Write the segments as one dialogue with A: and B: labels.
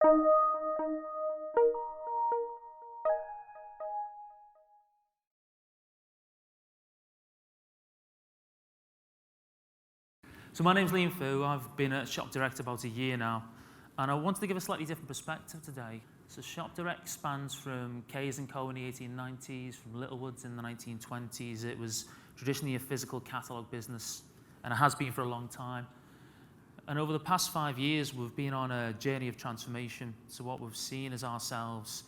A: So my name's Liam Fu. I've been a shop director about a year now, and I wanted to give a slightly different perspective today. So Shop Direct spans from K's & Co in the 1890s, from Littlewoods in the 1920s. It was traditionally a physical catalogue business, and it has been for a long time. And over the past 5 years, we've been on a journey of transformation. So what we've seen is ourselves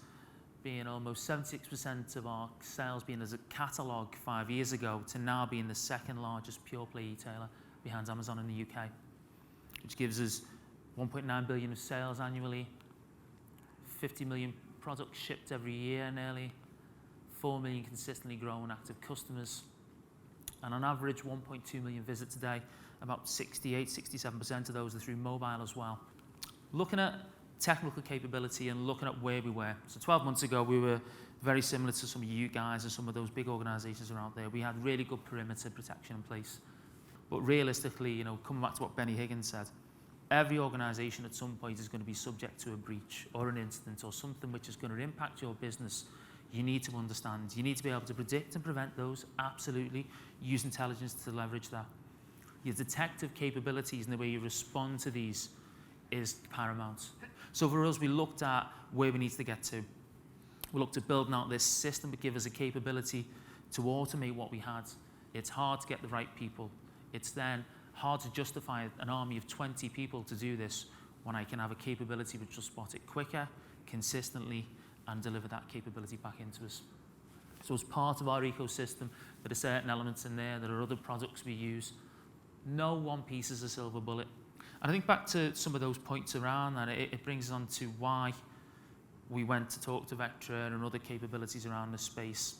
A: being almost 76% of our sales being as a catalogue 5 years ago, to now being the second largest pure play retailer behind Amazon in the UK, which gives us 1.9 billion of sales annually, 50 million products shipped every year nearly, 4 million consistently growing active customers, and on average 1.2 million visits a day. About 67% of those are through mobile as well. Looking at technical capability and looking at where we were. So 12 months ago, we were very similar to some of you guys and some of those big organizations around there. We had really good perimeter protection in place. But realistically, coming back to what Benny Higgins said, every organization at some point is going to be subject to a breach or an incident or something which is going to impact your business. You need to understand. You need to be able to predict and prevent those, absolutely. Use intelligence to leverage that. Your detective capabilities and the way you respond to these is paramount. So for us, we looked at where we need to get to. We looked at building out this system that gives us a capability to automate what we had. It's hard to get the right people. It's then hard to justify an army of 20 people to do this when I can have a capability which will spot it quicker, consistently, and deliver that capability back into us. So as part of our ecosystem, there are certain elements in there, there are other products we use. No one piece is a silver bullet. And I think back to some of those points around that, it brings us on to why we went to talk to Vectra and other capabilities around the space,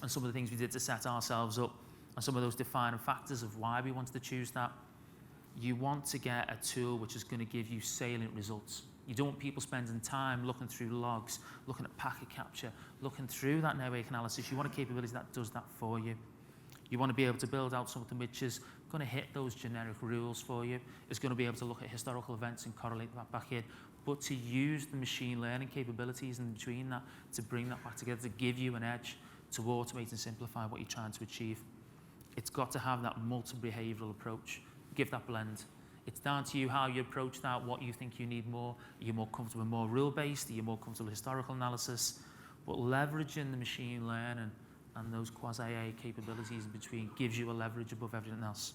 A: and some of the things we did to set ourselves up, and some of those defining factors of why we wanted to choose that. You want to get a tool which is going to give you salient results. You don't want people spending time looking through logs, looking at packet capture, looking through that network analysis. You want a capability that does that for you. You want to be able to build out something which is going to hit those generic rules for you. It's going to be able to look at historical events and correlate that back in, but to use the machine learning capabilities in between that to bring that back together, to give you an edge, to automate and simplify what you're trying to achieve. It's got to have that multi-behavioural approach. Give that blend. It's down to you how you approach that, what you think you need more. Are you more comfortable with more rule-based? Are you more comfortable with historical analysis? But leveraging the machine learning and those quasi-AI capabilities in between gives you a leverage above everything else.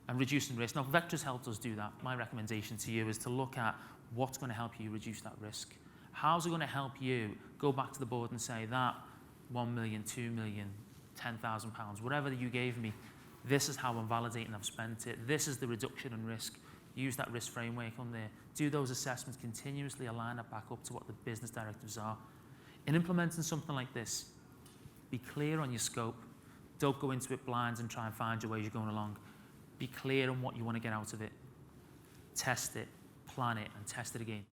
A: And reducing risk. Now, Vectra's helped us do that. My recommendation to you is to look at what's going to help you reduce that risk. How's it going to help you go back to the board and say that 1 million, 2 million, £10,000, whatever you gave me, this is how I'm validating I've spent it. This is the reduction in risk. Use that risk framework on there. Do those assessments continuously, align that back up to what the business directives are. In implementing something like this, be clear on your scope. Don't go into it blind and try and find your way as you're going along. Be clear on what you want to get out of it. Test it, plan it, and test it again.